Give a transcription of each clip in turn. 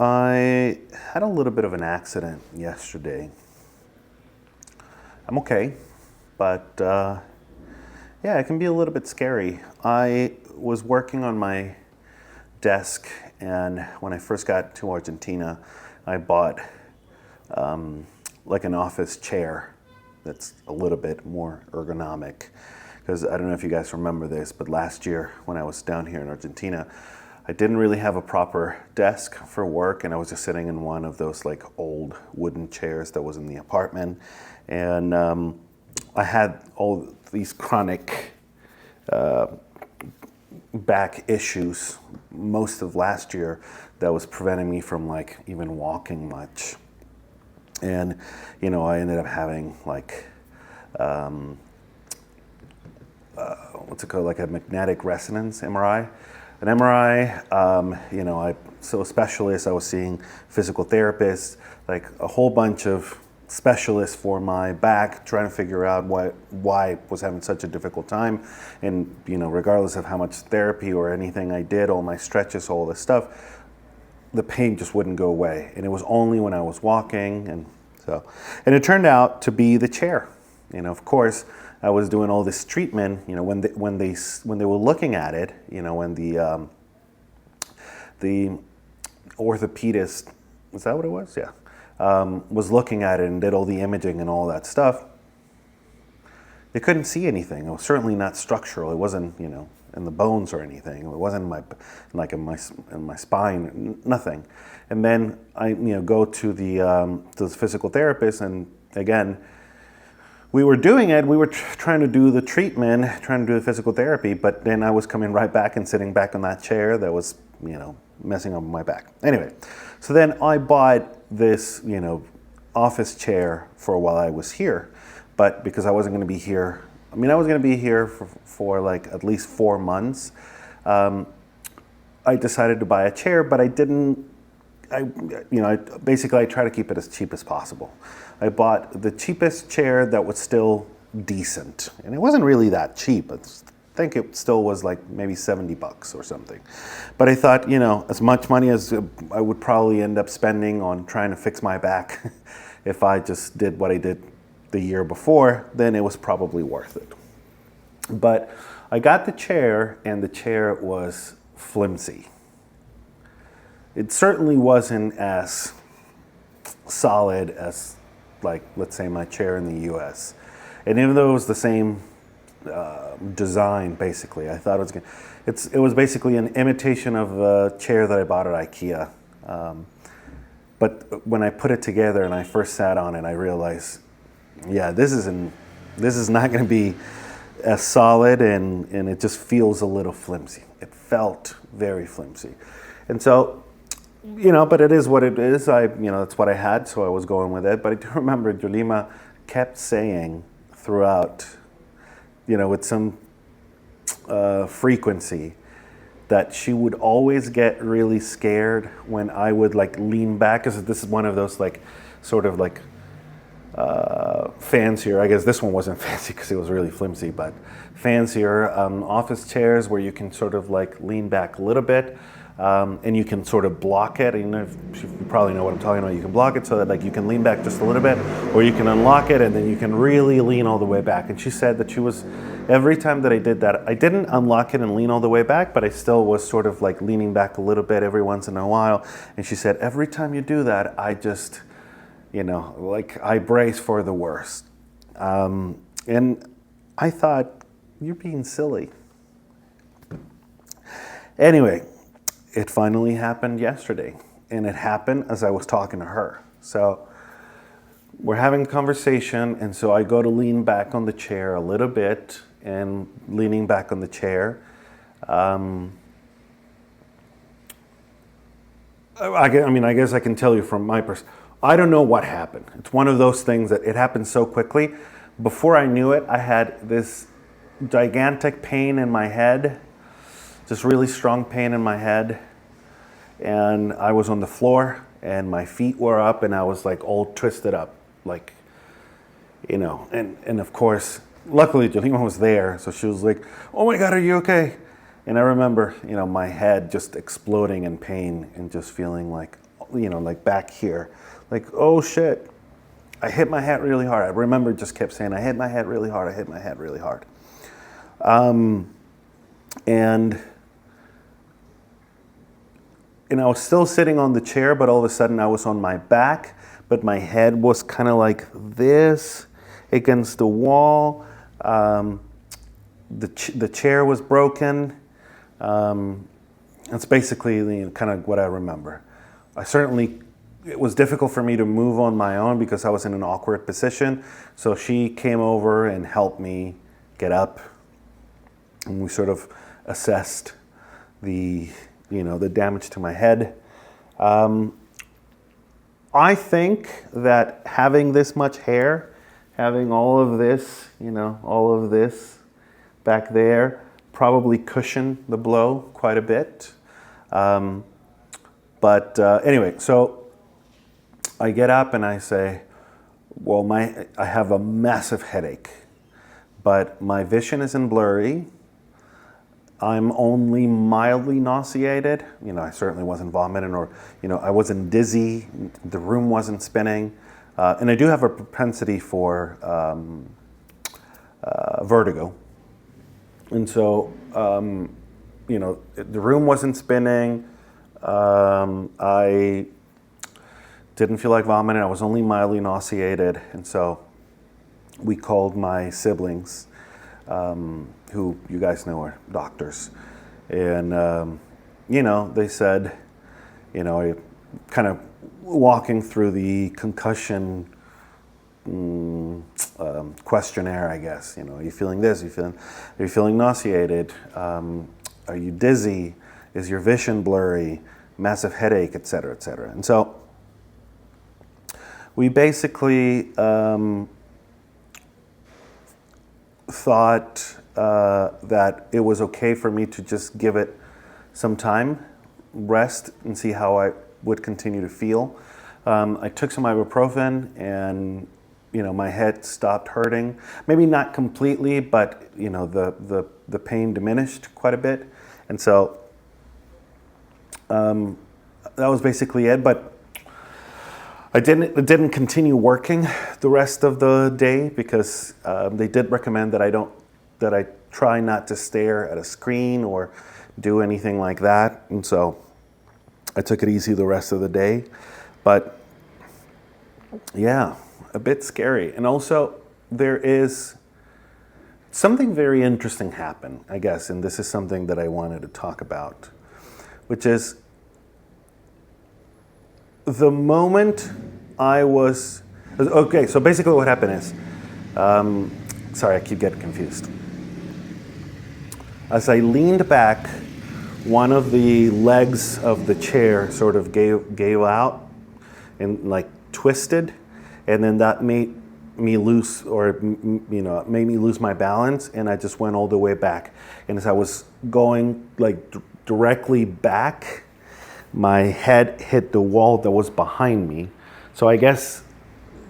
I had a little bit of an accident yesterday. I'm okay, but yeah, it can be a little bit scary. I was working on my desk, and when I first got to Argentina, I bought like an office chair that's a little bit more ergonomic. Because I don't know if you guys remember this, but last year when I was down here in Argentina, I didn't really have a proper desk for work, and I was just sitting in one of those like old wooden chairs that was in the apartment. And I had all these chronic back issues most of last year that was preventing me from like even walking much. And, you know, I ended up having like, what's it called, like a magnetic resonance MRI. An MRI, you know, so a specialist, I was seeing physical therapists, like a whole bunch of specialists for my back, trying to figure out why I was having such a difficult time. And, you know, regardless of how much therapy or anything I did, all my stretches, all this stuff, the pain just wouldn't go away. And it was only when I was walking. And it turned out to be the chair. You know, of course, I was doing all this treatment, you know, when they were looking at it, you know, when the orthopedist, is that what it was? Yeah. Was looking at it and did all the imaging and all that stuff. They couldn't see anything. It was certainly not structural. It wasn't, you know, in the bones or anything. It wasn't in my spine, nothing. And then I, you know, go to the physical therapist, and again, we were doing it. We were trying to do the treatment, trying to do the physical therapy, but then I was coming right back and sitting back on that chair that was, you know, messing up my back. Anyway, so then I bought this, you know, office chair for while I was here, but because I wasn't going to be here, I mean, I was going to be here for like at least 4 months. I decided to buy a chair, but I basically try to keep it as cheap as possible. I bought the cheapest chair that was still decent, and it wasn't really that cheap. I think it still was like maybe $70 or something. But I thought, you know, as much money as I would probably end up spending on trying to fix my back if I just did what I did the year before, then it was probably worth it. But I got the chair, and the chair was flimsy. It certainly wasn't as solid as, like, let's say my chair in the US. And even though it was the same design, basically, I thought it was basically an imitation of a chair that I bought at IKEA. But when I put it together and I first sat on it, I realized, yeah, this is not going to be as solid, and it just feels a little flimsy. It felt very flimsy. And so, you know, but it is what it is. That's what I had, so I was going with it. But I do remember Yolima kept saying throughout, you know, with some frequency, that she would always get really scared when I would like lean back, because this is one of those like sort of like fancier, I guess this one wasn't fancy because it was really flimsy, but fancier office chairs where you can sort of like lean back a little bit, and you can sort of block it. You know, you probably know what I'm talking about. You can block it so that like you can lean back just a little bit, or you can unlock it and then you can really lean all the way back. And she said that every time that I did that, I didn't unlock it and lean all the way back, but I still was sort of like leaning back a little bit every once in a while. And she said, every time you do that, I just, you know, like I brace for the worst. And I thought, you're being silly. Anyway, it finally happened yesterday, and it happened as I was talking to her. So we're having a conversation, and so I go to lean back on the chair a little bit, and leaning back on the chair, I guess I can tell you from my perspective, I don't know what happened. It's one of those things that it happened so quickly. Before I knew it, I had this gigantic pain in my head, just really strong pain in my head. And I was on the floor, and my feet were up, and I was like all twisted up, like, you know, and of course, luckily Yolima was there. So she was like, oh my God, are you okay? And I remember, you know, my head just exploding in pain and just feeling like like back here. Like, oh shit, I hit my head really hard. I remember just kept saying, I hit my head really hard, I hit my head really hard. And I was still sitting on the chair, but all of a sudden I was on my back, but my head was kind of like this against the wall. The chair was broken. That's basically kind of what I remember. It was difficult for me to move on my own because I was in an awkward position. So she came over and helped me get up, and we sort of assessed the damage to my head. I think that having this much hair, having all of this back there, probably cushioned the blow quite a bit. But anyway, so I get up and I say, well, I have a massive headache, but my vision isn't blurry. I'm only mildly nauseated. I certainly wasn't vomiting, or I wasn't dizzy. The room wasn't spinning, and I do have a propensity for vertigo. And so, the room wasn't spinning. I didn't feel like vomiting. I was only mildly nauseated, and so we called my siblings, who you guys know are doctors, and they said, kind of walking through the concussion questionnaire, I guess. Are you feeling this? Are you feeling nauseated? Are you dizzy? Is your vision blurry? Massive headache, et cetera, et cetera. And so we basically thought that it was okay for me to just give it some time, rest, and see how I would continue to feel. I took some ibuprofen, and my head stopped hurting. Maybe not completely, but the pain diminished quite a bit, and so that was basically it. But I didn't continue working the rest of the day because they did recommend that I try not to stare at a screen or do anything like that, and so I took it easy the rest of the day. But yeah, a bit scary. And also there is something very interesting happened, I guess, and this is something that I wanted to talk about, which is the moment I was, okay, so basically what happened is, sorry, I keep getting confused. As I leaned back, one of the legs of the chair sort of gave out and like twisted, and then that made me lose, or made me lose my balance, and I just went all the way back. And as I was going like directly back, my head hit the wall that was behind me. So I guess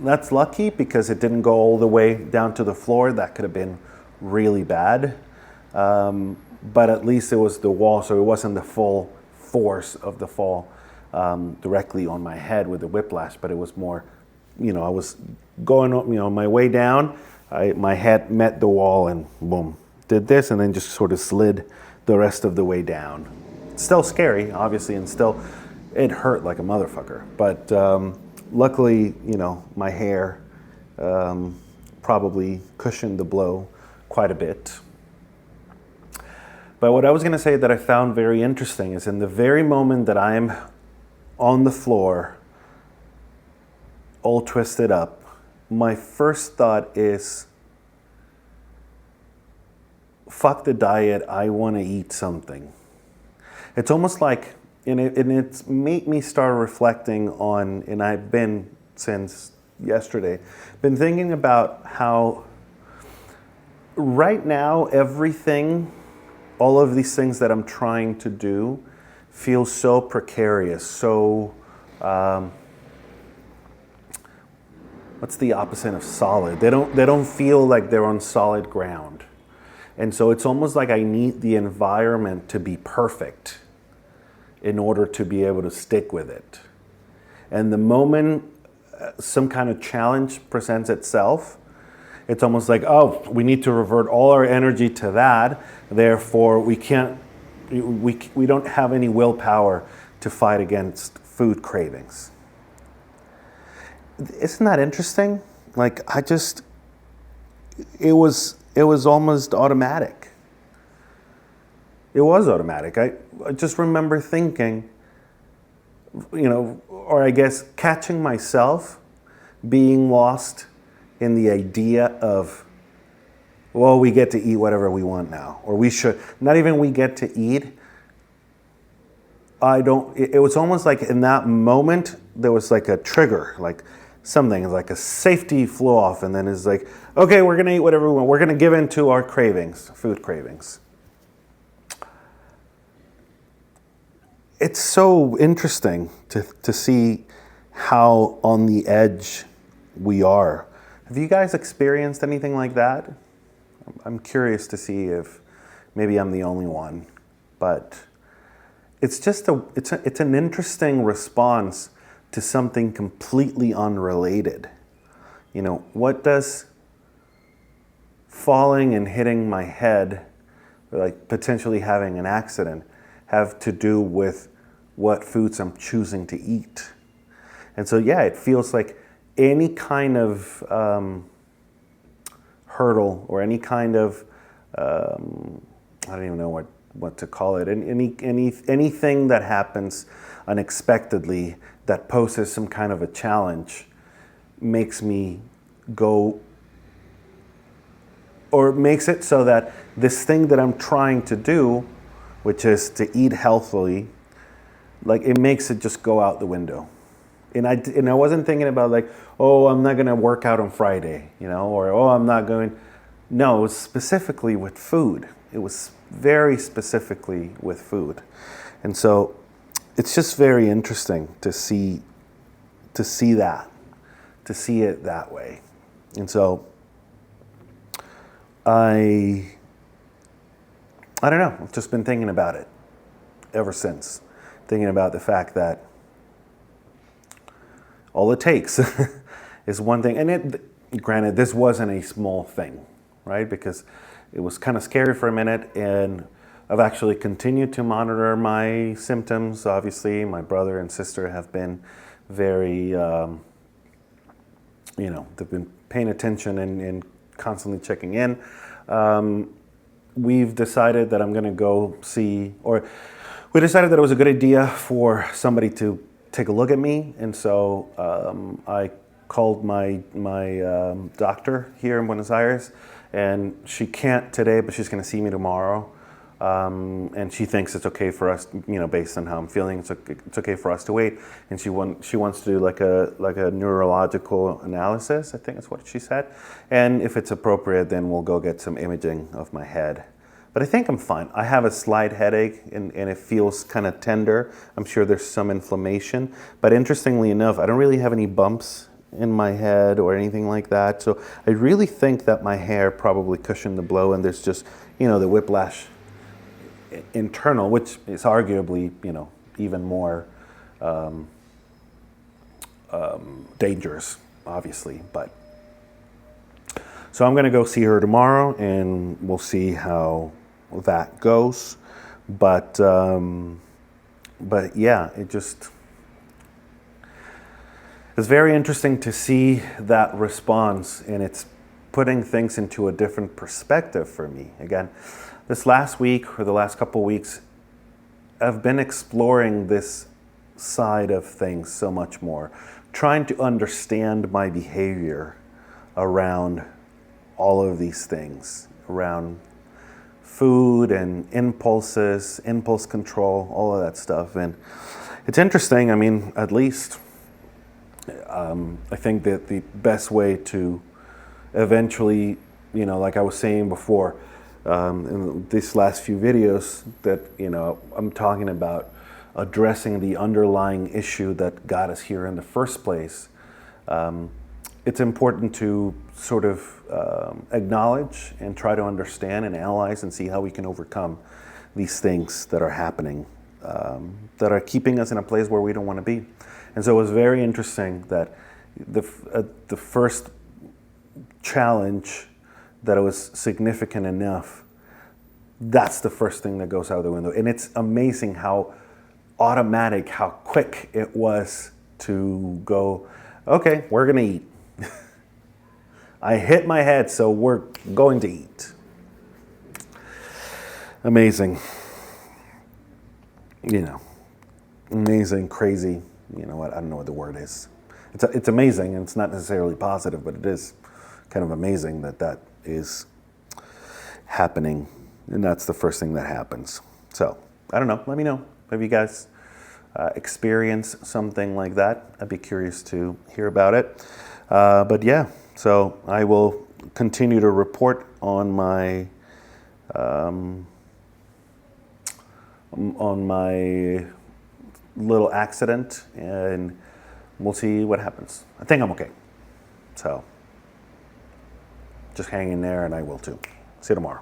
that's lucky because it didn't go all the way down to the floor. That could have been really bad. But at least it was the wall, so it wasn't the full force of the fall directly on my head with the whiplash, but it was more, I was going, on my way down, my head met the wall and boom, did this, and then just sort of slid the rest of the way down. Still scary, obviously, and still, it hurt like a motherfucker. But luckily, my hair probably cushioned the blow quite a bit. But what I was going to say that I found very interesting is in the very moment that I am on the floor, all twisted up, my first thought is, fuck the diet, I want to eat something. It's almost like, and it's made me start reflecting on, and I've been since yesterday, been thinking about how right now everything, all of these things that I'm trying to do feel so precarious, so, what's the opposite of solid? They don't feel like they're on solid ground. And so it's almost like I need the environment to be perfect in order to be able to stick with it. And the moment some kind of challenge presents itself, it's almost like, oh, we need to revert all our energy to that. Therefore, we don't have any willpower to fight against food cravings. Isn't that interesting? Like, it was almost automatic. It was automatic. I just remember thinking, or I guess catching myself being lost in the idea of, well, we get to eat whatever we want now, or we should. Not even we get to eat. It was almost like in that moment, there was like a trigger, like something, like a safety flew off, and then it's like, okay, we're gonna eat whatever we want. We're gonna give in to our cravings, food cravings. It's so interesting to see how on the edge we are. Have you guys experienced anything like that? I'm curious to see if maybe I'm the only one, but it's just it's an interesting response to something completely unrelated. What does falling and hitting my head, or like potentially having an accident, have to do with what foods I'm choosing to eat? And so, yeah, it feels like any kind of hurdle or any kind of, I don't even know what to call it, anything that happens unexpectedly that poses some kind of a challenge makes me go, or makes it so that this thing that I'm trying to do, which is to eat healthily, like it makes it just go out the window. And I wasn't thinking about like, oh, I'm not gonna work out on Friday, or oh, I'm not going. No, it was specifically with food. It was very specifically with food. And so it's just very interesting to see it that way. And so I don't know, I've just been thinking about it ever since. Thinking about the fact that all it takes is one thing. And granted, this wasn't a small thing, right? Because it was kind of scary for a minute, and I've actually continued to monitor my symptoms. Obviously, my brother and sister have been very, they've been paying attention and constantly checking in. We've decided that I'm going to go see, or we decided that it was a good idea for somebody to take a look at me. And so I called my doctor here in Buenos Aires, and she can't today, but she's going to see me tomorrow. And she thinks it's okay for us, based on how I'm feeling, it's okay for us to wait. And she wants to do like a neurological analysis, I think that's what she said. And if it's appropriate, then we'll go get some imaging of my head. But I think I'm fine. I have a slight headache, and it feels kind of tender. I'm sure there's some inflammation. But interestingly enough, I don't really have any bumps in my head or anything like that. So I really think that my hair probably cushioned the blow, and there's just, the whiplash internal, which is arguably, even more dangerous, obviously. But so I'm going to go see her tomorrow, and we'll see how that goes. But yeah, it's very interesting to see that response, and it's putting things into a different perspective for me. Again, this last week or the last couple of weeks, I've been exploring this side of things so much more, trying to understand my behavior around all of these things, around food and impulses, impulse control, all of that stuff. And it's interesting. I mean, at least I think that the best way to eventually, like I was saying before, in these last few videos, that I'm talking about addressing the underlying issue that got us here in the first place. It's important to sort of acknowledge and try to understand and analyze and see how we can overcome these things that are happening that are keeping us in a place where we don't want to be. And so it was very interesting that the first challenge that it was significant enough, that's the first thing that goes out the window. And it's amazing how automatic, how quick it was to go, okay, we're going to eat. I hit my head, so we're going to eat. Amazing. Amazing, crazy. You know what? I don't know what the word is. It's amazing, and it's not necessarily positive, but it is kind of amazing that is happening, and that's the first thing that happens. So, I don't know. Let me know. Have you guys experienced something like that? I'd be curious to hear about it. But yeah, so I will continue to report on my little accident, and we'll see what happens. I think I'm okay. So just hang in there, and I will too. See you tomorrow.